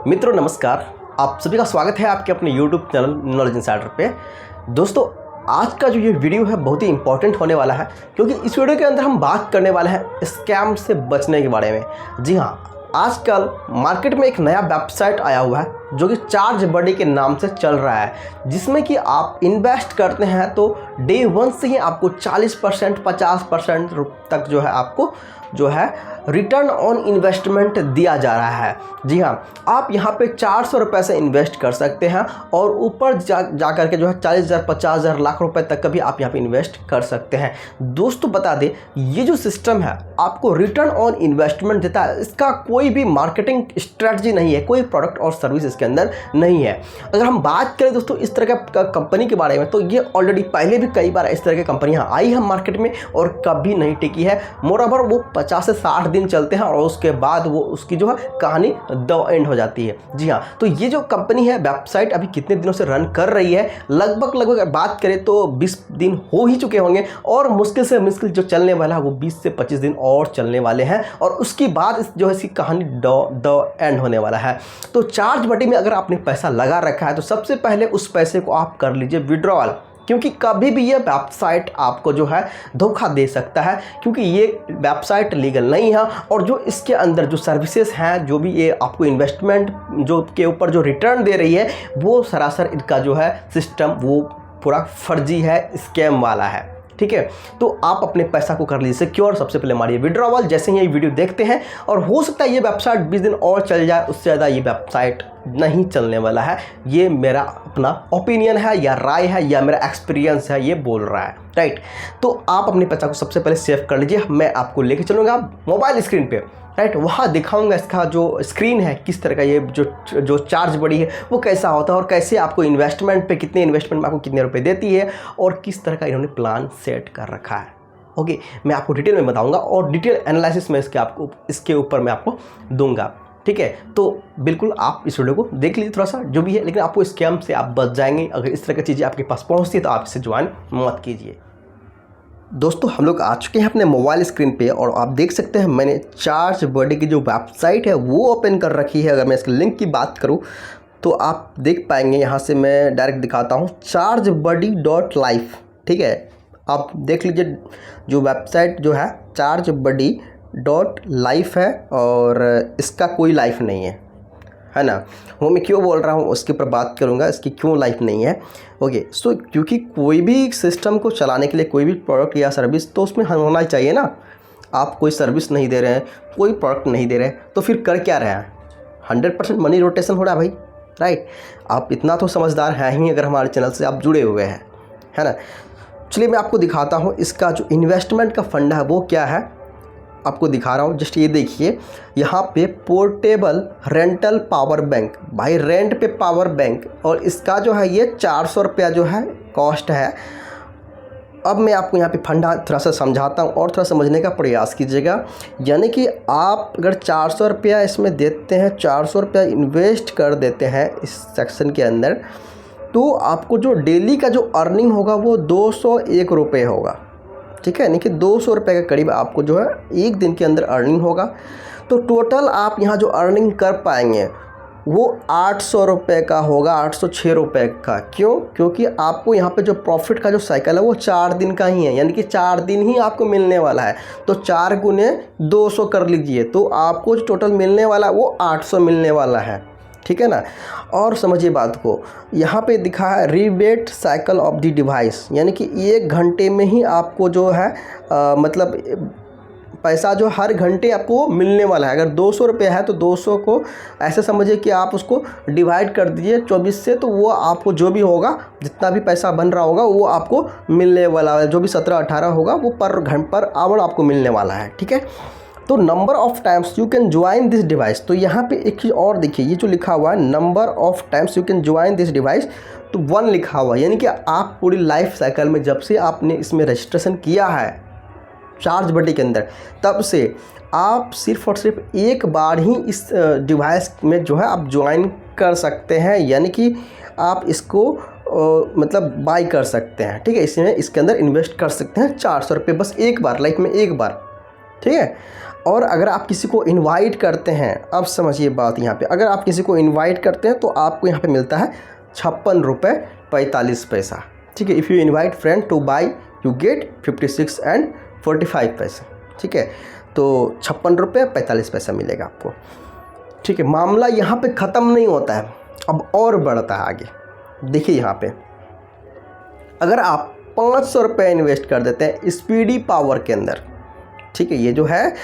मित्रों नमस्कार, आप सभी का स्वागत है आपके अपने YouTube चैनल नॉलेज इनसाइडर पे। दोस्तों आज का जो ये वीडियो है बहुत ही इंपॉर्टेंट होने वाला है, क्योंकि इस वीडियो के अंदर हम बात करने वाले हैं स्कैम से बचने के बारे में। जी हाँ, आजकल मार्केट में एक नया वेबसाइट आया हुआ है जो कि चार्ज बडी के नाम से चल रहा है, जिसमें कि आप इन्वेस्ट करते हैं तो डे 1 से ही आपको 40% 50% तक जो है आपको जो है रिटर्न ऑन इन्वेस्टमेंट दिया जा रहा है। जी हाँ, आप यहाँ पे 400 रुपये से इन्वेस्ट कर सकते हैं और ऊपर जा कर के जो है 40,000 50,000 लाख रुपए तक का भी आप यहाँ पे इन्वेस्ट कर सकते हैं। दोस्तों बता दें, ये जो सिस्टम है आपको रिटर्न ऑन इन्वेस्टमेंट देता है। इसका कोई भी मार्केटिंग स्ट्रेटजी नहीं है, कोई प्रोडक्ट और सर्विस इसके अंदर नहीं है। अगर हम बात करें दोस्तों इस तरह का कंपनी के बारे में, तो ये ऑलरेडी पहले भी कई बार इस तरह की कंपनियाँ आई हैं मार्केट में और कभी नहीं टिकी है। मोरओवर वो 50 से 60 दिन चलते हैं और उसके बाद वो उसकी जो है कहानी द एंड हो जाती है। जी हाँ, तो ये जो कंपनी है वेबसाइट अभी कितने दिनों से रन कर रही है, लगभग बात करें तो 20 दिन हो ही चुके होंगे और मुश्किल से मुश्किल जो चलने वाला है वो 20 से 25 दिन और चलने वाले हैं और उसके बाद जो है इसकी कहानी द एंड होने वाला है। तो चार्ज बडी में अगर आपने पैसा लगा रखा है तो सबसे पहले उस पैसे को आप कर लीजिए विड्रॉल, क्योंकि कभी भी ये वेबसाइट आपको जो है धोखा दे सकता है, क्योंकि ये वेबसाइट लीगल नहीं है और जो इसके अंदर जो सर्विसेज हैं, जो भी ये आपको इन्वेस्टमेंट जो के ऊपर जो रिटर्न दे रही है, वो सरासर इनका जो है सिस्टम वो पूरा फर्जी है, स्कैम वाला है। ठीक है, तो आप अपने पैसा को कर लीजिए सिक्योर। सबसे पहले मारिए विड्रॉवल जैसे ही ये वीडियो देखते हैं, और हो सकता है ये वेबसाइट 20 दिन और चल जाए, उससे ज़्यादा ये वेबसाइट नहीं चलने वाला है। ये मेरा अपना ओपिनियन है या राय है या मेरा एक्सपीरियंस है, ये बोल रहा है, राइट। तो आप अपने पैसा को सबसे पहले सेव कर लीजिए। मैं आपको लेके चलूँगा मोबाइल स्क्रीन पे, राइट, वहाँ दिखाऊंगा इसका जो स्क्रीन है किस तरह का, ये जो चार्ज बडी है वो कैसा होता है और कैसे आपको इन्वेस्टमेंट पे कितने इन्वेस्टमेंट में आपको कितने रुपए देती है और किस तरह का इन्होंने प्लान सेट कर रखा है। ओके, मैं आपको डिटेल में बताऊंगा और डिटेल एनालिसिस में इसके ऊपर मैं आपको दूंगा। ठीक है, तो बिल्कुल आप इस वीडियो को देख लीजिए थोड़ा सा जो भी है, लेकिन आपको स्कैम से आप बच जाएंगे। अगर इस तरह की चीज़ें आपके पास पहुँचती है तो आप इसे ज्वाइन मत कीजिए। दोस्तों हम लोग आ चुके हैं अपने मोबाइल स्क्रीन पे और आप देख सकते हैं मैंने चार्ज बडी की जो वेबसाइट है वो ओपन कर रखी है। अगर मैं इसके लिंक की बात करूं तो आप देख पाएंगे, यहाँ से मैं डायरेक्ट दिखाता हूं, chargebuddy.life। ठीक है, आप देख लीजिए जो वेबसाइट जो है chargebuddy.life है और इसका कोई लाइफ नहीं है ना। वो मैं क्यों बोल रहा हूँ उसके ऊपर बात करूँगा, इसकी क्यों लाइफ नहीं है। ओके, सो क्योंकि कोई भी सिस्टम को चलाने के लिए कोई भी प्रोडक्ट या सर्विस तो उसमें होना चाहिए ना। आप कोई सर्विस नहीं दे रहे हैं, कोई प्रोडक्ट नहीं दे रहे हैं, तो फिर कर क्या रहे हैं? 100% मनी रोटेशन हो रहा है भाई, राइट। आप इतना तो समझदार हैं ही अगर हमारे चैनल से आप जुड़े हुए हैं, है ना। चलिए मैं आपको दिखाता हूँ इसका जो इन्वेस्टमेंट का फंड है वो क्या है, आपको दिखा रहा हूँ। जस्ट ये देखिए, यहाँ पे पोर्टेबल रेंटल पावर बैंक, भाई रेंट पे पावर बैंक, और इसका जो है ये 400 रुपया जो है कॉस्ट है। अब मैं आपको यहाँ पे फंडा थोड़ा सा समझाता हूँ और थोड़ा समझने का प्रयास कीजिएगा। यानी कि आप अगर 400 रुपया इसमें देते हैं, 400 रुपया इन्वेस्ट कर देते हैं इस सेक्शन के अंदर, तो आपको जो डेली का जो अर्निंग होगा वो 201 रुपये होगा। ठीक है, यानी कि 200 रुपये के करीब आपको जो है एक दिन के अंदर अर्निंग होगा। तो टोटल आप यहाँ जो अर्निंग कर पाएंगे वो 800 रुपये का होगा, 806 रुपये का। क्यों? क्योंकि आपको यहाँ पे जो प्रॉफिट का जो साइकिल है वो 4 दिन का ही है, यानी कि 4 दिन ही आपको मिलने वाला है। तो 4 गुने 200 कर लीजिए, तो आपको जो टोटल मिलने वाला है वो 800 मिलने वाला है। ठीक है ना। और समझिए बात को, यहाँ पे दिखा है rebate cycle of the device, यानी कि 1 घंटे में ही आपको जो है मतलब पैसा जो हर घंटे आपको मिलने वाला है। अगर 200 रुपये है तो 200 को ऐसे समझिए कि आप उसको डिवाइड कर दीजिए 24 से, तो वो आपको जो भी होगा, जितना भी पैसा बन रहा होगा वो आपको मिलने वाला है। जो भी 17-18 होगा वो पर आवर आपको मिलने वाला है। ठीक है, तो number of times you can join this device, तो यहाँ पे एक चीज़ और देखिए, ये जो लिखा हुआ है number of times you can join this device, तो 1 लिखा हुआ है। यानी कि आप पूरी लाइफ साइकिल में जब से आपने इसमें रजिस्ट्रेशन किया है चार्ज बडी के अंदर, तब से आप सिर्फ़ और सिर्फ एक बार ही इस डिवाइस में जो है आप ज्वाइन कर सकते हैं। यानी कि आप इसको मतलब बाई कर सकते हैं। ठीक है, इसमें इसके अंदर इन्वेस्ट कर सकते हैं 400 रुपये, बस एक बार, लाइफ में एक बार। ठीक है, और अगर आप किसी को इनवाइट करते हैं, अब समझिए बात यहाँ पे, अगर आप किसी को इनवाइट करते हैं तो आपको यहाँ पे मिलता है 56 रुपये 45 पैसा। ठीक है, if you invite friend two by you get 56 and 45 पैसे। ठीक है, तो 56 रुपये 45 पैसा मिलेगा आपको। ठीक है, मामला यहाँ पे ख़त्म नहीं होता है, अब और बढ़ता है आगे। देखिए यहाँ पे अगर आप 500 रुपये इन्वेस्ट कर देते हैं स्पीडी पावर के अंदर, ठीक है, ये जो है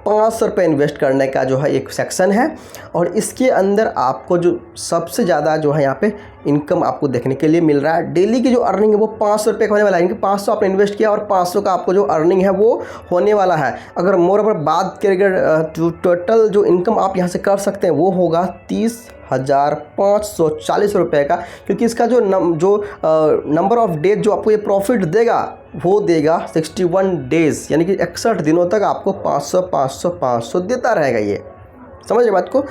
500 रुपये इन्वेस्ट करने का जो है एक सेक्शन है, और इसके अंदर आपको जो सबसे ज़्यादा जो है यहाँ पे इनकम आपको देखने के लिए मिल रहा है। डेली की जो अर्निंग है वो 500 रुपये का होने वाला है, क्योंकि 500 आपने इन्वेस्ट किया और 500 का आपको जो अर्निंग है वो होने वाला है। अगर मोर ओवर बात करें, अगर टोटल जो इनकम आप यहाँ से कर सकते हैं वो होगा 30,540 रुपये का, क्योंकि इसका जो नंबर ऑफ डेज जो आपको ये प्रॉफिट देगा वो देगा 61 डेज़, यानी कि 61 दिनों तक आपको 500 500 500 देता रहेगा। ये समझिए बात को।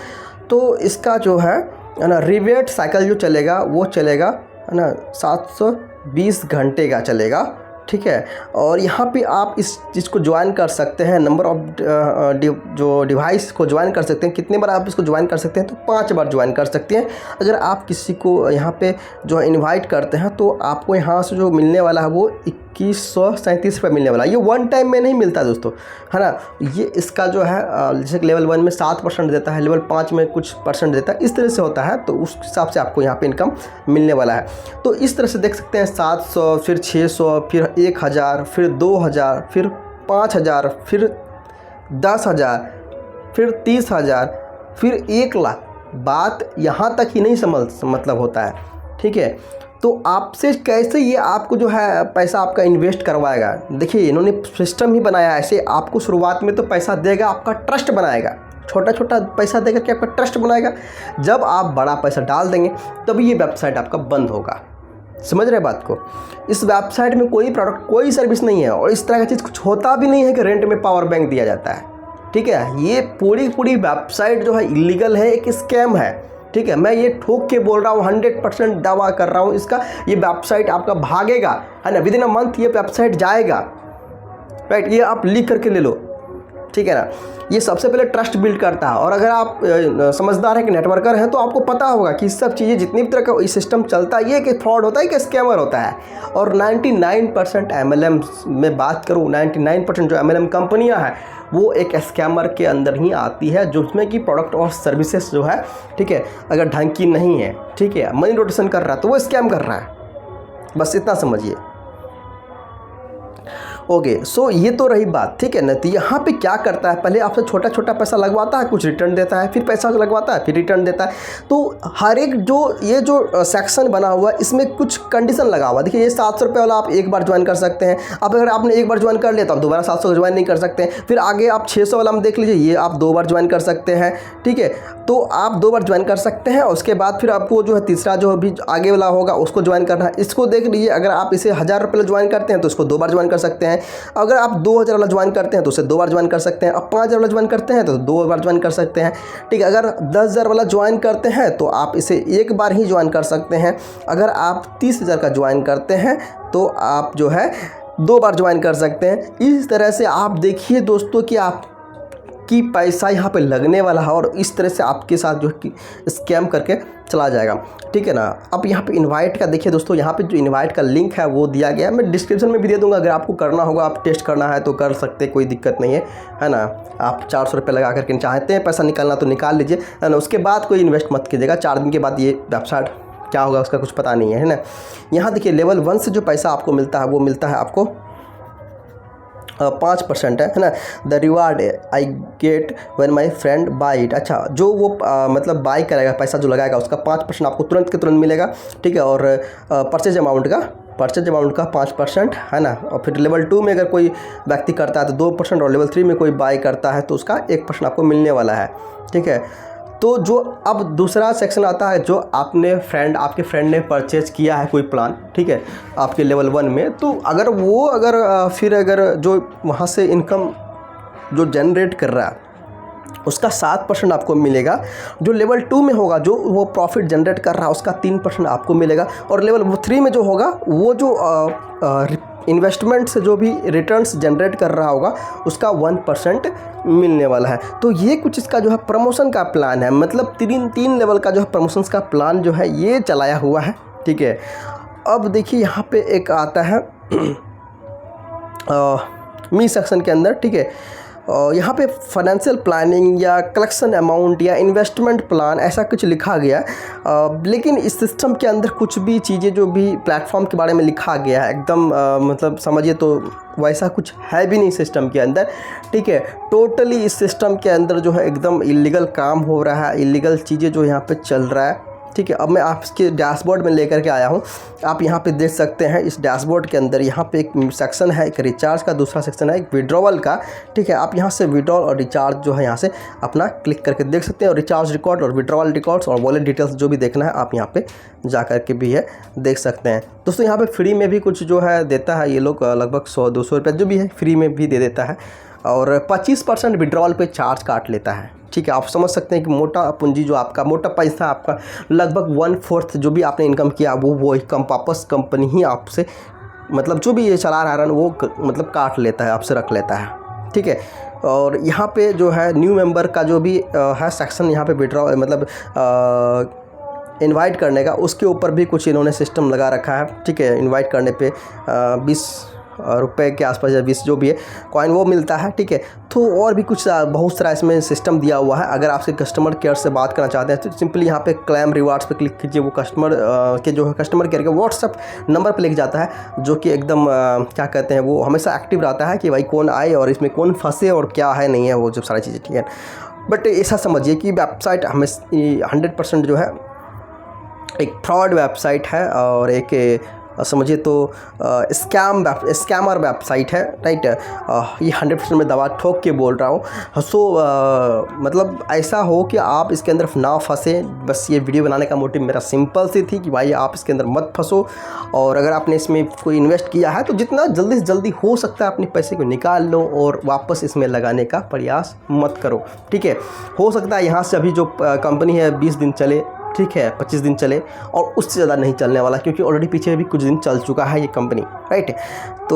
तो इसका जो है ना रिवेट साइकिल जो चलेगा वो चलेगा है ना 720 घंटे का चलेगा। ठीक है, और यहाँ पे आप इस चीज़ को ज्वाइन कर सकते हैं, नंबर ऑफ जो डिवाइस को ज्वाइन कर सकते हैं। कितने बार आप इसको ज्वाइन कर सकते हैं? तो 5 बार ज्वाइन कर सकते हैं। अगर आप किसी को यहाँ पे जो इनवाइट करते हैं तो आपको यहाँ से जो मिलने वाला है वो 2137 रुपये मिलने वाला है। ये वन टाइम में नहीं मिलता दोस्तों, है ना। ये इसका जो है जैसे लेवल 1 में 7% देता है, लेवल 5 में कुछ परसेंट देता है, इस तरह से होता है। तो उस हिसाब से आपको यहाँ पे इनकम मिलने वाला है। तो इस तरह से देख सकते हैं 700, फिर 600, फिर 1000, फिर 2000, फिर 5000, फिर 10,000, फिर 30,000, फिर 1 लाख। बात यहाँ तक ही नहीं मतलब होता है। ठीक है, तो आपसे कैसे ये आपको जो है पैसा आपका इन्वेस्ट करवाएगा। देखिए इन्होंने सिस्टम ही बनाया है ऐसे। आपको शुरुआत में तो पैसा देगा, आपका ट्रस्ट बनाएगा, छोटा छोटा पैसा देकर के आपका ट्रस्ट बनाएगा। जब आप बड़ा पैसा डाल देंगे तभी ये वेबसाइट आपका बंद होगा। समझ रहे बात को। इस वेबसाइट में कोई प्रोडक्ट, कोई सर्विस नहीं है, और इस तरह की चीज़ कुछ होता भी नहीं है कि रेंट में पावर बैंक दिया जाता है। ठीक है, ये पूरी वेबसाइट जो है इलीगल है, एक स्कैम है। ठीक है, मैं ये ठोक के बोल रहा हूँ, 100% दावा कर रहा हूँ इसका। ये वेबसाइट आपका भागेगा, है ना, विदिन अ मंथ ये वेबसाइट जाएगा। राइट, ये आप लिख करके ले लो। ठीक है ना, ये सबसे पहले ट्रस्ट बिल्ड करता है। और अगर आप समझदार हैं कि नेटवर्कर हैं तो आपको पता होगा कि सब चीज़ें जितनी भी तरह का इस सिस्टम चलता है ये कि फ्रॉड होता है कि स्कैमर होता है। और 99% MLM में बात करूँ, 99% जो MLM कंपनियां हैं वो एक स्कैमर के अंदर ही आती है, जिसमें कि प्रोडक्ट और सर्विसेज जो है, ठीक है, अगर ढंग की नहीं है, ठीक है, मनी रोटेशन कर रहा है तो वो स्कैम कर रहा है। बस इतना समझिए। ओके, सो ये तो रही बात। ठीक है ना, तो यहाँ पे क्या करता है, पहले आपसे छोटा छोटा पैसा लगवाता है, कुछ रिटर्न देता है, फिर पैसा लगवाता है, फिर रिटर्न देता है। तो हर एक जो ये जो सेक्शन बना हुआ है इसमें कुछ कंडीशन लगा हुआ है। देखिए ये 700 रुपये वाला आप एक बार ज्वाइन कर सकते हैं। अब अगर आपने एक बार ज्वाइन कर लिया तो आप दोबारा 700 ज्वाइन नहीं कर सकते हैं। फिर आगे आप 600 वाला में देख लीजिए, ये आप 2 बार ज्वाइन कर सकते हैं। ठीक है, तो आप 2 बार ज्वाइन कर सकते हैं। उसके बाद फिर आपको जो है तीसरा जो भी आगे वाला होगा उसको ज्वाइन करना है। इसको देख लीजिए, अगर आप इसे 1000 रुपये ज्वाइन करते हैं तो इसको 2 बार ज्वाइन कर सकते हैं। अगर आप 2000 वाला ज्वाइन करते हैं तो उसे 2 बार ज्वाइन कर सकते हैं। अब 5000 वाला ज्वाइन करते हैं तो 2 बार ज्वाइन कर सकते हैं। ठीक है, अगर 10,000 वाला ज्वाइन करते हैं तो आप इसे एक बार ही ज्वाइन कर सकते हैं। अगर आप 30,000 का ज्वाइन करते हैं तो आप जो है 2 बार ज्वाइन कर सकते हैं। इस तरह से आप देखिए दोस्तों कि आप की पैसा यहाँ पे लगने वाला है, और इस तरह से आपके साथ जो स्कैम करके चला जाएगा। ठीक है ना। अब यहाँ पे इनवाइट का देखिए दोस्तों, यहाँ पे जो इनवाइट का लिंक है वो दिया गया है, मैं डिस्क्रिप्शन में भी दे दूँगा। अगर आपको करना होगा, आप टेस्ट करना है तो कर सकते, कोई दिक्कत नहीं है ना। आप 400 रुपये लगा करके चाहते हैं पैसा निकालना तो निकाल लीजिए, है ना। उसके बाद कोई इन्वेस्ट मत कीजिएगा। 4 दिन के बाद ये वेबसाइट क्या होगा उसका कुछ पता नहीं है ना। यहाँ देखिए लेवल 1 से जो पैसा आपको मिलता है वो मिलता है आपको 5% है ना। The reward I get when my friend by it. अच्छा, जो वो मतलब बाई करेगा, पैसा जो लगाएगा उसका 5% आपको तुरंत के तुरंत मिलेगा। ठीक है, और परचेज अमाउंट का 5% है ना। और फिर लेवल 2 में अगर कोई व्यक्ति करता है तो 2%, और लेवल 3 में कोई बाई करता है तो उसका 1% आपको मिलने वाला है। ठीक है, तो जो अब दूसरा सेक्शन आता है, जो आपके फ्रेंड ने परचेज किया है कोई प्लान, ठीक है, आपके लेवल 1 में, तो अगर फिर जो वहाँ से इनकम जो जनरेट कर रहा है उसका 7% आपको मिलेगा। जो लेवल 2 में होगा, जो वो प्रॉफिट जनरेट कर रहा है उसका 3% आपको मिलेगा। और लेवल 3 में जो होगा वो जो इन्वेस्टमेंट से जो भी रिटर्न्स जनरेट कर रहा होगा उसका 1% मिलने वाला है। तो ये कुछ इसका जो है प्रमोशन का प्लान है, मतलब तीन लेवल का जो है प्रमोशंस का प्लान जो है ये चलाया हुआ है, ठीक है। अब देखिए यहाँ पे एक आता है मी सेक्शन के अंदर, ठीक है। यहाँ पे फाइनेंशियल प्लानिंग या कलेक्शन अमाउंट या इन्वेस्टमेंट प्लान ऐसा कुछ लिखा गया है, लेकिन इस सिस्टम के अंदर कुछ भी चीज़ें जो भी प्लेटफॉर्म के बारे में लिखा गया है एकदम मतलब समझिए तो वैसा कुछ है भी नहीं सिस्टम के अंदर, ठीक है। टोटली इस सिस्टम के अंदर जो है एकदम इलीगल काम हो रहा है, इलीगल चीज़ें जो यहाँ पे चल रहा है, ठीक है। अब मैं आपके डैशबोर्ड में लेकर के आया हूँ, आप यहाँ पे देख सकते हैं इस डैशबोर्ड के अंदर यहाँ पे एक सेक्शन है, एक रिचार्ज का, दूसरा सेक्शन है एक विड्रॉवल का, ठीक है। आप यहाँ से विड्रॉल और रिचार्ज जो है यहाँ से अपना क्लिक करके देख सकते हैं, और रिचार्ज रिकॉर्ड और विड्रॉवल रिकॉर्ड्स और वॉलेट डिटेल्स जो भी देखना है आप यहाँ पे जा कर के भी है देख सकते हैं। दोस्तों यहाँ पर फ्री में भी कुछ जो है देता है ये लोग, लगभग 100-200 रुपये जो भी है फ्री में भी दे देता है, और 25% विड्रॉल पे चार्ज काट लेता है, ठीक है। आप समझ सकते हैं कि मोटा पूंजी जो आपका मोटा पैसा आपका लगभग 1/4 जो भी आपने इनकम किया वो वापस कंपनी ही आपसे मतलब जो भी ये चला रहा है वो मतलब काट लेता है, आपसे रख लेता है, ठीक है। और यहाँ पे जो है न्यू मेंबर का जो भी है सेक्शन यहाँ पे विड्रॉ मतलब इनवाइट करने का, उसके ऊपर भी कुछ इन्होंने सिस्टम लगा रखा है, ठीक है। इनवाइट करने पे 20 रुपए के आसपास या 20 जो भी है कॉइन वो मिलता है, ठीक है। तो और भी कुछ बहुत सारा इसमें सिस्टम दिया हुआ है। अगर आपसे कस्टमर केयर से बात करना चाहते हैं तो सिंपली यहाँ पे क्लेम रिवार्ड्स पे क्लिक कीजिए, वो कस्टमर के जो है कस्टमर केयर के व्हाट्सअप नंबर पे लेके जाता है, जो कि एकदम क्या कहते हैं वो हमेशा एक्टिव रहता है कि भाई कौन आए और इसमें कौन फंसे और क्या है नहीं है वो जो सारी चीज़ें, ठीक है। बट ऐसा समझिए कि वेबसाइट हमें 100% जो है एक फ्रॉड वेबसाइट है और एक समझिए तो स्कैमर वेबसाइट है, राइट। ये 100% मैं दवा ठोक के बोल रहा हूँ। सो मतलब ऐसा हो कि आप इसके अंदर ना फंसे, बस ये वीडियो बनाने का मोटिव मेरा सिंपल सी थी कि भाई आप इसके अंदर मत फंसो, और अगर आपने इसमें कोई इन्वेस्ट किया है तो जितना जल्दी से जल्दी हो सकता है अपने पैसे को निकाल लो और वापस इसमें लगाने का प्रयास मत करो, ठीक है। हो सकता है यहाँ से अभी जो कंपनी है 20 दिन चले, ठीक है, 25 दिन चले, और उससे ज़्यादा नहीं चलने वाला, क्योंकि ऑलरेडी पीछे भी कुछ दिन चल चुका है ये कंपनी, राइट। तो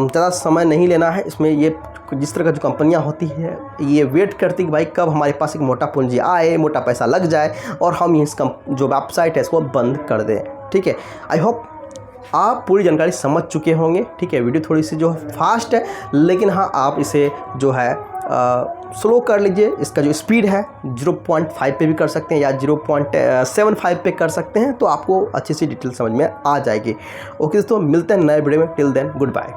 ज़्यादा समय नहीं लेना है इसमें। ये जिस तरह का जो कंपनियां होती है ये वेट करती कि भाई कब हमारे पास एक मोटा पूंजी आए, मोटा पैसा लग जाए और हम इस जो वेबसाइट है इसको बंद कर दें, ठीक है। आई होप आप पूरी जानकारी समझ चुके होंगे, ठीक है। वीडियो थोड़ी सी जो फास्ट है, लेकिन हाँ आप इसे जो है स्लो कर लीजिए। इसका जो स्पीड है 0.5 पे भी कर सकते हैं या 0.75 पे कर सकते हैं, तो आपको अच्छी सी डिटेल समझ में आ जाएगी। ओके दोस्तों, मिलते हैं नए वीडियो में। Till then good bye.